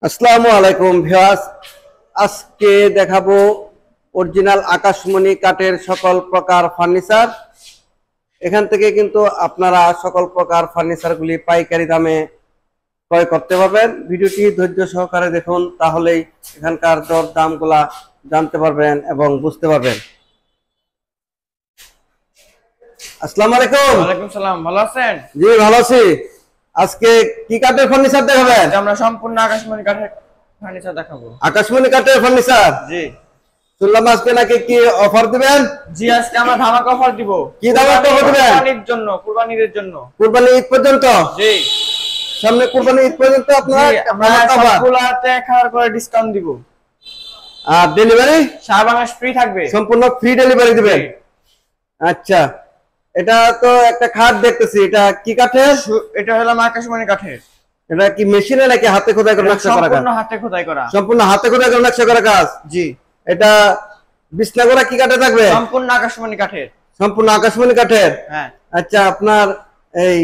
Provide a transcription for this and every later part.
আসসালামু আলাইকুম ভিউয়ার্স, আজকে দেখাবো অরিজিনাল আকাশমণি কাঠের সকল প্রকার ফার্নিচার। এখান থেকে কিন্তু আপনারা সকল প্রকার ফার্নিচারগুলি পাইকারি দামে ক্রয় করতে পারবেন। ভিডিওটি ধৈর্য সহকারে দেখুন, তাহলেই এখানকার দর দামগুলা জানতে পারবেন এবং বুঝতে পারবেন। আসসালামু আলাইকুম। ওয়ালাইকুম সালাম, ভালো আছেন? জি ভালো আছি। আজকে কি কাঠের ফার্নিচার দেখাবেন? আমরা সম্পূর্ণ আকাশমণি কাঠের ফার্নিচার দেখাবো। আকাশমণি কাঠের ফার্নিচার? জি। শুনলাম আজকে নাকি কি অফার দিবেন? জি, আজকে আমরা ধামাকা অফার দিব। কি ধামাকা অফার দিবেন? কুরবানির জন্য, কুরবানির জন্য। কুরবানি ঈদ পর্যন্ত? জি। সামনে কুরবানি ঈদ পর্যন্ত আপনারা আমরা সবগুলাতে 1000 করে ডিসকাউন্ট দিব। আর ডেলিভারি সারা বাংলাদেশ ফ্রি থাকবে। সম্পূর্ণ ফ্রি ডেলিভারি দিবেন? আচ্ছা, এটা তো একটা খাট দেখতেছি, এটা কি কাঠের? এটা হলো আকাশমণি কাঠের। এটা কি মেশিনে নাকি হাতে খোদাই করে নকশা করা? সম্পূর্ণ হাতে খোদাই করা। সম্পূর্ণ হাতে খোদাই করে নকশা করা কাজ? জি। এটা বিছনাগুলো কি কাঠে থাকবে? সম্পূর্ণ আকাশমণি কাঠের। সম্পূর্ণ আকাশমণি কাঠের? হ্যাঁ। আচ্ছা, আপনার এই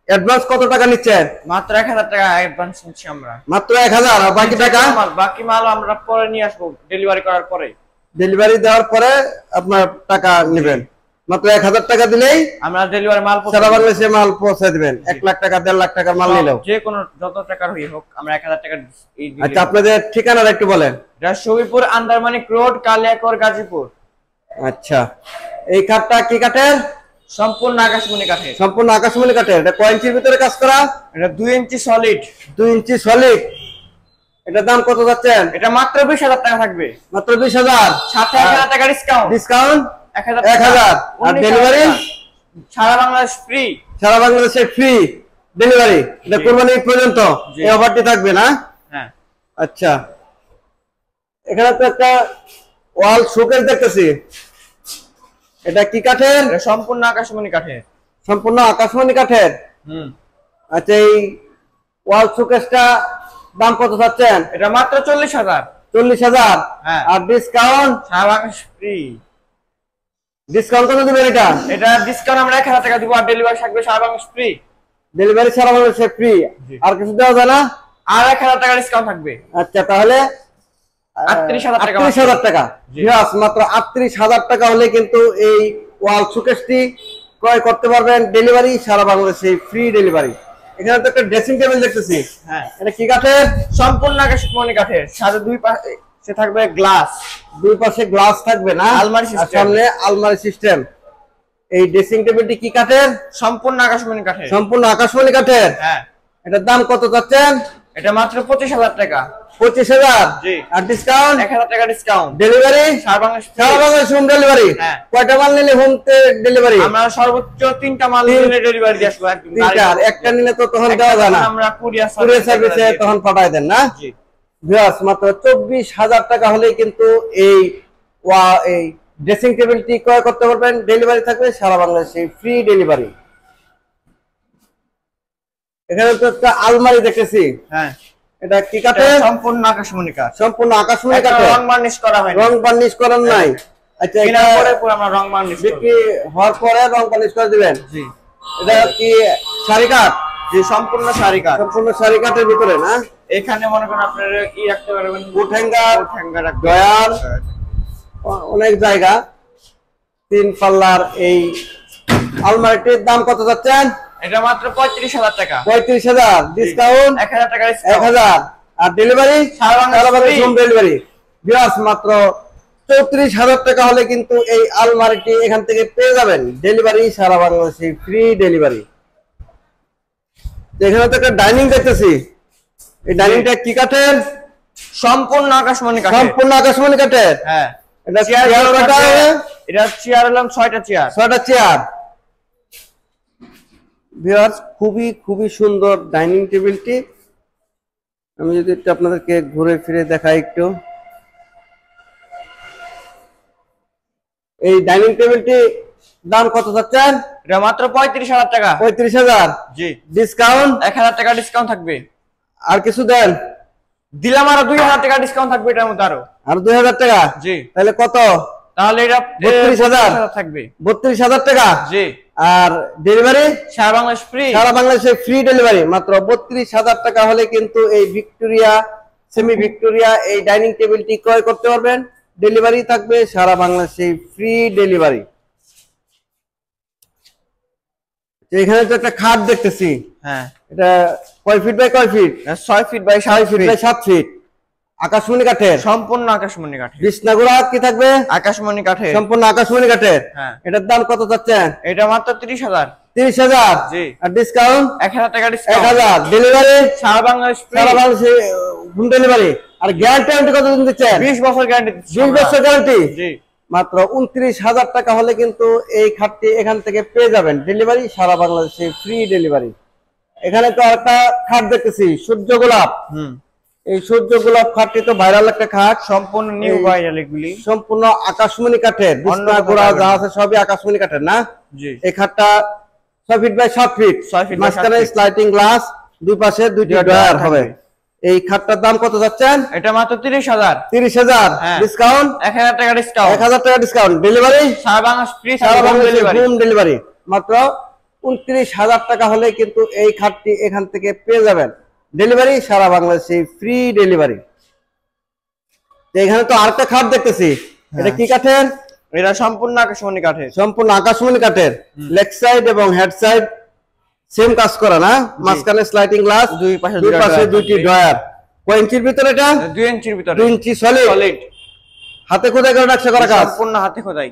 অ্যাডভান্স কত টাকা নিচ্ছেন? মাত্র 1000 টাকা অ্যাডভান্স নিচ্ছি আমরা। মাত্র 1000? আর বাকি টাকা? বাকি মাল আমরা পরে নিয়ে আসবো, ডেলিভারি করার পরে। ডেলিভারি দেওয়ার পরে আপনার টাকা নেবেন। মাত্র 1000 টাকা দিলেই আমরা ডেলিভারি মাল সারা বাংলাদেশে মাল পৌঁছে দিবেন। 1 লাখ টাকা 1.5 লাখ টাকার মাল নিলেও যে কোনো যত টাকার হই হোক আমরা 1000 টাকা। আচ্ছা, আপনাদের ঠিকানাটা একটু বলেন। শহীদপুর আন্দারমানিক রোড, কালিয়াকৈর, গাজীপুর। আচ্ছা, এই কাঠটা কি কাঠের? সম্পূর্ণ আকাশমণি কাঠের। সম্পূর্ণ আকাশমণি কাঠের। এটা কয় ইঞ্চির ভিতরে কাজ করা? এটা 2 ইঞ্চি সলিড। 2 ইঞ্চি সলিড। এটার দাম কত যাচ্ছেন? এটা মাত্র 20000 টাকা থাকবে। মাত্র 20000? সাথে 1000 টাকা ডিসকাউন্ট। ডিসকাউন্ট 1000। আর ডেলিভারি সারা বাংলাদেশ ফ্রি। সারা বাংলাদেশে ফ্রি ডেলিভারি। এটা কুরবানি পর্যন্ত এই অফারটি থাকবে না? হ্যাঁ। আচ্ছা, এখানে তো একটা ওয়াল শোকেস দেখতেছি, এটা কি কাঠের? এটা সম্পূর্ণ আকাশমণি কাঠের। সম্পূর্ণ আকাশমণি কাঠের? আচ্ছা, এই ওয়াল শোকেসটা দাম কত চাচ্ছেন? এটা মাত্র 40000। 40000? হ্যাঁ। আর ডিসকাউন্ট? সারা বাংলাদেশ ফ্রি। ডিসকাউন্ট কত দিবেন এটা? এটা ডিসকাউন্ট আমরা 1000 টাকা দিব, আর ডেলিভারি থাকবে সারা বাংলাদেশ ফ্রি। ডেলিভারি সারা বাংলাদেশে ফ্রি। আর কিছু দেওয়া যায় না? আর 1000 টাকা ডিসকাউন্ট থাকবে। আচ্ছা, তাহলে 38000 টাকা। 38000 টাকা। ভিউয়ার্স, মাত্র 38000 টাকা হলে কিন্তু এই ওয়াল শোকেসটি ক্রয় করতে পারবেন। ডেলিভারি সারা বাংলাদেশে ফ্রি ডেলিভারি। এখানে তো একটা ড্রেসিং টেবিল দেখতেছি, হ্যাঁ। এটা কি কাঠের? সম্পূর্ণ আকাশমণি কাঠের। সাথে দুই পাশে থাকবে গ্লাস। দুই পাশে গ্লাস থাকবে না? আলমারি সিস্টেম। সামনে আলমারি সিস্টেম। এই ড্রেসিং টেবিলটি কি কাঠের? সম্পূর্ণ আকাশমণি কাঠের। সম্পূর্ণ আকাশমণি কাঠের? হ্যাঁ। এটার দাম কত চাচ্ছেন? এটা মাত্র 25000 টাকা। 25000? জি। আর ডিসকাউন্ট? 1000 টাকা ডিসকাউন্ট। ডেলিভারি সারা বাংলাদেশ হোম ডেলিভারি? হ্যাঁ। কয়টা মাল নিলে হোম ডেলিভারি? আমরা সর্বোচ্চ 3টা মাল নিলে ডেলিভারি দিয়ে আসবো একদম। 3টা? আর একটা নিলে তো তখন দেওয়া যায় না? আমরা কুরিয়ার সার্ভিসে তখন পাঠায় দেন না? জি। ভিউয়ার্স, মাত্র 24000 টাকা হলেই কিন্তু এই ড্রেসিং টেবিলটি ক্রয় করতে পারবেন। ডেলিভারি থাকবে সারা বাংলাদেশে ফ্রি ডেলিভারি। এখানে তো একটা আলমারি দেখতেছি, হ্যাঁ। এটা কি কাঠের? সম্পূর্ণ আকাশমণি কাঠ। সম্পূর্ণ আকাশমণি কাঠের? রং বার্নিশ করা হয়নি। রং বার্নিশ করার নাই? আচ্ছা, এটা পরে আমরা রং বার্নিশ বিক্রি হওয়ার পরে রং বার্নিশ করে দিবেন? জি। এটা কি শাড়ি কাঠ? জি, সম্পূর্ণ শাড়ি কাঠ। সম্পূর্ণ শাড়ি কাঠের ভিতরে না? এখানে মনে করেন আপনারা কি রাখতে পারবেন? কোট হ্যাঙ্গার, রাখতে ডয়ার, অনেক জায়গা। 3 পাল্লার এই আলমারিটির দাম কত যাচ্ছেন? এটা মাত্র 35000 টাকা। 35000? ডিসকাউন্ট? 1000 টাকা ডিসকাউন্ট। 1000? আর ডেলিভারি সারা বাংলাদেশ হোম ডেলিভারি। ভিউয়ার্স, মাত্র 34000 টাকা হলে কিন্তু এই আলমারিটি এখান থেকে পেয়ে যাবেন। ডেলিভারি সারা বাংলাদেশে ফ্রি ডেলিভারি। এখানে তো একটা ডাইনিং দেখতেছি, এই ডাইনিংটা কি কাঠের? সম্পূর্ণ আকাশমণি কাঠের। সম্পূর্ণ আকাশমণি কাঠের? হ্যাঁ। এটা চেয়ার কয়টা হবে? এটা চেয়ার হলাম 6টা চেয়ার। 6টা চেয়ার। ভিউয়ার্স, খুবই সুন্দর ডাইনিং টেবিলটি। আমি যদি একটু আপনাদেরকে ঘুরে ফিরে দেখাই একটু। এই ডাইনিং টেবিলটি দাম কত চাচ্ছেন? এটা মাত্র 35000 টাকা। 35000? জি। ডিসকাউন্ট? 1000 টাকা ডিসকাউন্ট থাকবে। আর কিছু দেন? দিলাম আরো 2000 টাকা ডিসকাউন্ট থাকবে এটার মধ্যে আরো। আর 2000 টাকা? জি। তাহলে কত? তাহলে এটা 32000 থাকবে। 32000 টাকা? জি। আর ডেলিভারি সারা বাংলাদেশ ফ্রি। সারা বাংলাদেশে ফ্রি ডেলিভারি। মাত্র 32000 টাকা হলে কিন্তু এই ভিক্টোরিয়া সেমি ভিক্টোরিয়া এই ডাইনিং টেবিলটি ক্রয় করতে পারবেন। ডেলিভারি থাকবে সারা বাংলাদেশে, ফ্রি ডেলিভারি। এখানে তো একটা খাট দেখতেছি, হ্যাঁ এটা কয় ফিট বাই কয় feet? 6 feet by 6 feet by 7 feet, আকাশমণি কাঠের, সম্পূর্ণ আকাশমণি কাঠের। বিছনাগুলো কি থাকবে? আকাশমণি কাঠের, সম্পূর্ণ আকাশমণি কাঠের। হ্যাঁ। এটার দাম কত চাচ্ছেন? এটা মাত্র 30,000। 30,000? জি। আর ডিসকাউন্ট 1000 টাকা ডিসকাউন্ট। 1000। ডেলিভারি সারা বাংলাদেশ ফ্রি। সারা বাংলাদেশে হোম ডেলিভারি। আর গ্যারান্টি কতদিন দিচ্ছেন? 20 বছর গ্যারান্টি। 20 বছর গ্যারান্টি। জি। মাত্র 29,000 টাকা হলে কিন্তু এই খাটটি এখান থেকে পেয়ে যাবেন। ডেলিভারি সারা বাংলাদেশে, ফ্রি ডেলিভারি। এখানে তো একটা খাট দেখতেছি, সূর্য গোলাপ। এই সূর্য গোলাপ খাটটি তো ভাইরাল একটা খাট, সম্পূর্ণ নিউ ভাইরাল এগুলি, সম্পূর্ণ আকাশমণি কাঠের। বিছনা গোড়া যা আছে সবই আকাশমণি কাঠের না? জি। এই খাটটা 6 feet by 7 feet, 6 feet by 7 মাঝখানে ফিট। স্লাইডিং গ্লাস, দুই পাশে দুইটি ডয়ার হবে। এই খাটটার দাম কত যাচ্ছেন? এটা মাত্র 30,000। 30,000। হ্যাঁ। ডিসকাউন্ট 1000 টাকা ডিসকাউন্ট। 1000 টাকা ডিসকাউন্ট। ডেলিভারি সারা বাংলাদেশ ফ্রি। সারা বাংলাদেশে ডেলিভারি। Home delivery. মাত্র 29,000 টাকা হলে কিন্তু এই খাটটি এখান থেকে পেয়ে যাবেন। ডেলিভারি সারা বাংলাদেশে, ফ্রি ডেলিভারি। এখানে তো আরেকটা খাট দেখতেছি, এটা কি কাঠের? এটা সম্পূর্ণ আকাশমণি কাঠের। সম্পূর্ণ আকাশমণি কাঠের। লেগ সাইড এবং হেড সাইড সেম কাজ করা না? মাঝখানে স্লাইডিং গ্লাস, দুই পাশে দুইটি ডয়ার। কয় ইঞ্চির ভিতরে এটা? 2 ইঞ্চির ভিতরে। 2 ইঞ্চি সলিড। হাতে খোদাই করে নকশা করা কাজ, সম্পূর্ণ হাতে খোদাই।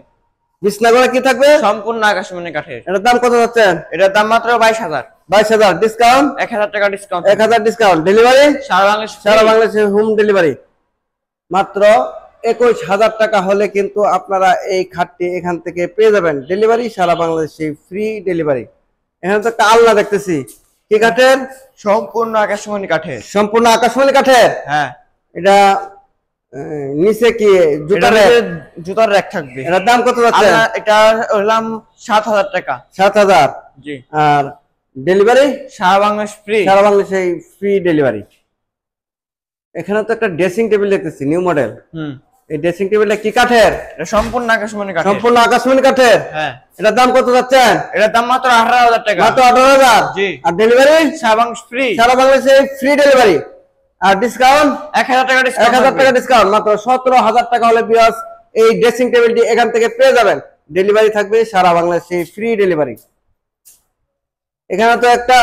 বিছনাগুলো কি থাকবে? সম্পূর্ণ আকাশমণি কাঠের। এটার দাম কত যাচ্ছেন? এটার দাম মাত্র 22,000। 22,000। ডিসকাউন্ট 1000 টাকা ডিসকাউন্ট। 1000 ডিসকাউন্ট। ডেলিভারি সারা বাংলাদেশ সারা বাংলাদেশে হোম ডেলিভারি। মাত্র 21,000 টাকা হলে কিন্তু আপনারা এই খাটটি এখান থেকে পেয়ে যাবেন। ডেলিভারি সারা বাংলাদেশে, ফ্রি ডেলিভারি। এখানে তো একটা আলনা দেখতেছি, কি কাঠের? সম্পূর্ণ আকাশমণি কাঠের। সম্পূর্ণ আকাশমণি কাঠের। হ্যাঁ। এটা নিচে কি জুতার জুতার র‍্যাক থাকবে। এটার দাম কত যাচ্ছে? এটা হলাম 7,000 টাকা। 7,000। জি। আর ডেলিভারি সারা বাংলাদেশ ফ্রি। সারা বাংলাদেশে, ফ্রি ডেলিভারি। এখানে তো একটা ড্রেসিং টেবিল দেখতেছি, নিউ মডেল। এই ড্রেসিং টেবিলটা কি কাঠের? এটা সম্পূর্ণ আকাশমণি কাঠের। সম্পূর্ণ আকাশমণি কাঠের। হ্যাঁ। এটার দাম কত যাচ্ছেন? এটার দাম মাত্র 18,000 টাকা। মাত্র 18,000। জি। আর ডেলিভারি সারা বাংলাদেশ ফ্রি। সারা বাংলাদেশে, ফ্রি ডেলিভারি। আর ডিসকাউন্ট 1000 টাকা ডিসকাউন্ট। 1000 টাকা ডিসকাউন্ট। মাত্র 17,000 টাকা হলে ভিউয়ার্স এই ড্রেসিং টেবিলটি এখান থেকে পেয়ে যাবেন। ডেলিভারি থাকবে সারা বাংলাদেশে, ফ্রি ডেলিভারি। এখানে তো একটা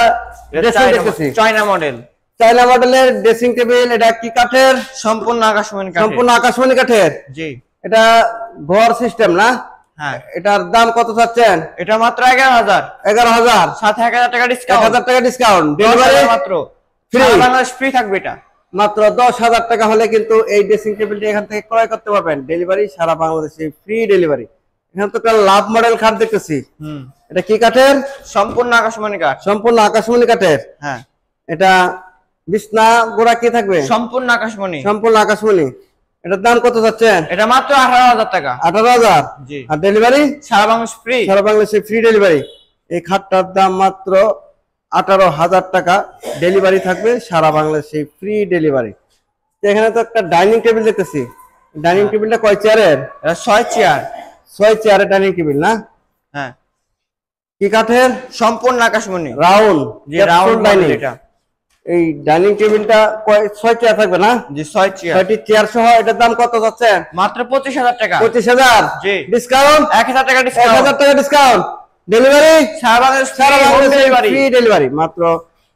ড্রেসিং দেখতেছি, চায়না মডেল। চায়না মডেলের ড্রেসিং টেবিল। এটা কি কাঠের? সম্পূর্ণ আকাশমণি কাঠের। সম্পূর্ণ আকাশমণি কাঠের। জি। এটা ঘর সিস্টেম না? হ্যাঁ। এটার দাম কত চাচ্ছেন? এটা মাত্র 11,000। 11,000। সাথে 1000 টাকা ডিসকাউন্ট। 1000 টাকা ডিসকাউন্ট। ডেলিভারি মাত্র ফ্রি। সারা বাংলাদেশ ফ্রি থাকবে এটা। মাত্র 10,000 টাকা হলে কিন্তু এই ড্রেসিং টেবিলটি এখান থেকে ক্রয় করতে পারবেন। ডেলিভারি সারা বাংলাদেশে, ফ্রি ডেলিভারি। এখানে তো একটা লাভ মডেল খাট দেখতেছি, এটা কি কাঠের? সম্পূর্ণ আকাশমণি কাঠ। সম্পূর্ণ আকাশমণি কাঠের। হ্যাঁ। এটা বিছনা গোড়া কি থাকবে? সম্পূর্ণ আকাশমণি। সম্পূর্ণ আকাশমণি। এটার দাম কত যাচ্ছেন? এটা মাত্র 18,000 টাকা। 18,000। জি। আর ডেলিভারি সারা বাংলাদেশ ফ্রি। সারা বাংলাদেশে, ফ্রি ডেলিভারি। এই খাটটার দাম মাত্র 18,000 টাকা। ডেলিভারি থাকবে সারা বাংলাদেশে, ফ্রি ডেলিভারি। এখানে তো একটা ডাইনিং টেবিল দেখতেছি, ডাইনিং টেবিলটা কয় চেয়ারের? এটা 6 চেয়ার। 6 চেয়ারের ডাইনিং টেবিল না? হ্যাঁ। কি কাঠের? সম্পূর্ণ আকাশমণি। রাউন্ড। জি, রাউন্ড ডাইনিং। এটা। এই ডাইনিং টেবিলটা 6 চেয়ার থাকবে না? জি, 6 চেয়ার। 6টি চেয়ার সহ এটার দাম কত যাচ্ছে? মাত্র 25,000 টাকা। 25,000। জি। ডিসকাউন্ট 1000 টাকা ডিসকাউন্ট। 1000 টাকা ডিসকাউন্ট। ডেলিভারি সারা বাংলাদেশ সারা বাংলাদেশে, ডেলিভারি। Free delivery. মাত্র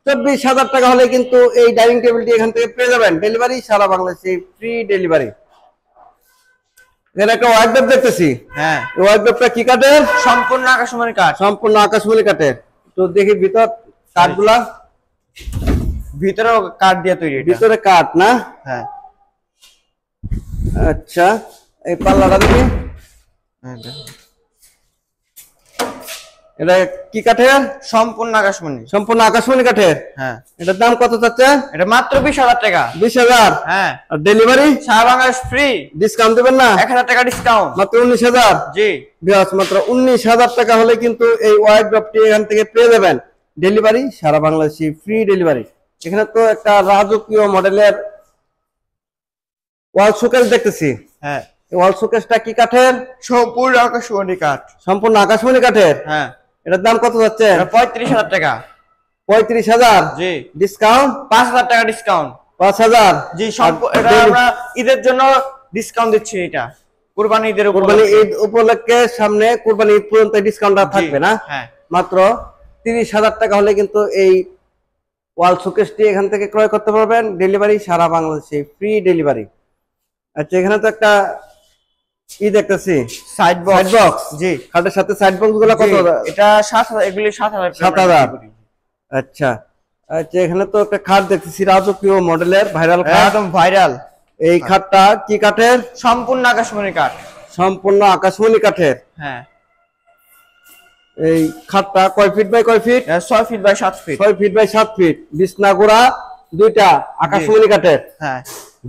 24,000 টাকা হলে কিন্তু এই ডাইনিং টেবিলটি এখান থেকে পেয়ে যাবেন। ডেলিভারি সারা বাংলাদেশে, ফ্রি ডেলিভারি। এখানে একটা ওয়ার্ডরোব দেখতেছি, হ্যাঁ। এই ওয়ার্ডরোবটা কি কাঠের? সম্পূর্ণ আকাশমণি কাঠ। সম্পূর্ণ আকাশমণি কাঠের। তো দেখি ভিতর কাঠগুলা, ভিতরেও কাঠ দিয়ে তৈরি এটা। ভিতরে কাঠ না? হ্যাঁ। আচ্ছা, এই পাল্লাটা দেখি, এটা কি কাঠের? সম্পূর্ণ আকাশমণি। সম্পূর্ণ আকাশমণি কাঠের। হ্যাঁ। এটার দাম কত চাচ্ছে? এটা মাত্র 20,000 টাকা। 20,000। হ্যাঁ। আর ডেলিভারি সারা বাংলাদেশ ফ্রি। ডিসকাউন্ট দেবেন না? 1000 টাকা ডিসকাউন্ট। মাত্র 19,000। জি। বিয়াস, মাত্র 19,000 টাকা হলে কিন্তু এই ওয়ার্ডরোবটি এখান থেকে পেয়ে যাবেন। ডেলিভারি সারা বাংলাদেশে, ফ্রি ডেলিভারি। এখানে তো একটা রাজকীয় মডেলের ওয়াল শোকেস দেখতেছি, হ্যাঁ। এই ওয়াল শোকেসটা কি কাঠের? সম্পূর্ণ আকাশমণি কাঠ। সম্পূর্ণ আকাশমণি কাঠের। হ্যাঁ। এটার দাম কত যাচ্ছে? এটা 35,000 টাকা। 35,000। জি। ডিসকাউন্ট 5,000 টাকা ডিসকাউন্ট। 5,000। জি, এটা আমরা ঈদের জন্য ডিসকাউন্ট দিচ্ছি। এটা কুরবানি ঈদের কুরবানি ঈদ উপলক্ষে সামনে কুরবানি ঈদ পর্যন্ত ডিসকাউন্ট থাকবে না? হ্যাঁ, মাত্র 30,000 টাকা হলে কিন্তু এই ওয়াল শোকেসটি এখান থেকে ক্রয় করতে পারবেন। ডেলিভারি সারা বাংলাদেশে, ফ্রি ডেলিভারি। আচ্ছা, এখানে তো একটা দেখতেছি সাইড বক্স। জি, খাটের সাথে সাইড বক্স গুলো কত? এটা 7,000, এগুলি 7,000। 7,000। আচ্ছা আচ্ছা, এখানে তো একটা খাট দেখতেছি রাজকীয় মডেলের, ভাইরাল খাট, একদম ভাইরাল। এই খাটটা কি কাঠের? সম্পূর্ণ আকাশমণি কাঠ। সম্পূর্ণ আকাশমণি কাঠের। হ্যাঁ। এই খাটটা কয় ফিট বাই কয় feet? 6 feet by 7 feet. 6 feet by 7 feet. বিছনা গোড়া দুইটা আকাশমণি কাঠের। হ্যাঁ।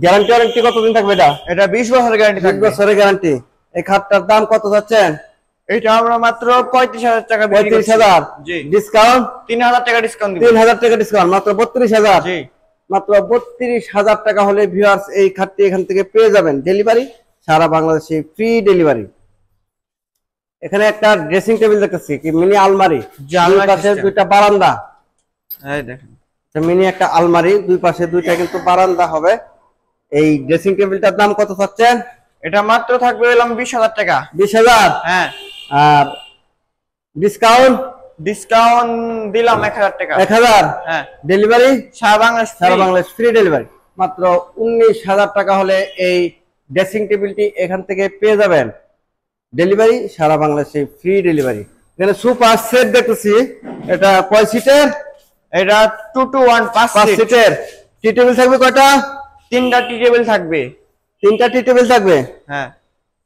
গ্যারান্টি কতদিন থাকবে এটা? এটা 20 বছরের গ্যারান্টি থাকবে। 20 বছরের গ্যারান্টি। এই খাটটার দাম কত যাচ্ছেন? এটা আমরা মাত্র 35,000 টাকা বিক্রি করছি। 35,000। জি। ডিসকাউন্ট 3,000 টাকা ডিসকাউন্ট দিব। 3,000 টাকা ডিসকাউন্ট, মাত্র 32,000। জি, মাত্র 32,000 টাকা হলে ভিউয়ার্স এই খাটটি এখান থেকে পেয়ে যাবেন। ডেলিভারি সারা বাংলাদেশে, ফ্রি ডেলিভারি। এখানে একটা ড্রেসিং টেবিল দেখতেছি, কি মিনি আলমারি, দুই পাশে দুইটা বারান্দা। এই দেখেন, মিনি একটা আলমারি, দুই পাশে দুইটা কিন্তু বারান্দা হবে। এই ড্রেসিং টেবিলটার দাম কত চাচ্ছেন? এটা মাত্র থাকবে হলাম 20,000 টাকা। 20,000। হ্যাঁ। আর ডিসকাউন্ট দিলাম 1,000 টাকা। 1,000। হ্যাঁ। ডেলিভারি সারা বাংলাদেশ ফ্রি ডেলিভারি। মাত্র 19,000 টাকা হলে এই ড্রেসিং টেবিলটি এখান থেকে পেয়ে যাবেন। ডেলিভারি সারা বাংলাদেশে, ফ্রি ডেলিভারি। এখানে সুপার সেট দেখতেছি, এটা কয় সিটের? এটা 2 to 1 5 সিটের। টি টেবিল থাকবে কয়টা? 3টা টি টেবিল থাকবে। 3টা টি টেবিল থাকবে। হ্যাঁ।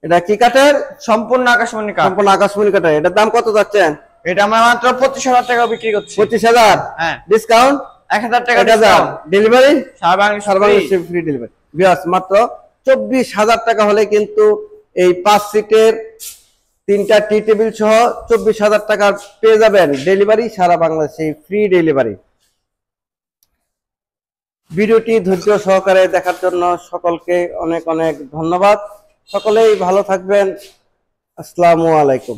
এটা কি কাঠের? সম্পূর্ণ আকাশমণি কাঠ। সম্পূর্ণ আকাশমণি কাঠের। এটার দাম কত যাচ্ছেন? এটা আমরা মাত্র 25,000 টাকা বিক্রি করছি। 25,000। হ্যাঁ। ডিসকাউন্ট 1,000 টাকা 1,000। ডিসকাউন্ট। ডেলিভারি সারা বাংলাদেশে ফ্রি ডেলিভারি। ভিউয়ার্স, মাত্র 24,000 টাকা হলে কিন্তু এই 5 সিটের 3টা টি টেবিল সহ 24,000 টাকা পেয়ে যাবেন। ডেলিভারি সারা বাংলাদেশে, ফ্রি ডেলিভারি। ভিডিওটি ধৈর্য সহকারে দেখার জন্য সকলকে অনেক অনেক ধন্যবাদ। সকলেই ভালো থাকবেন। আসসালামু আলাইকুম।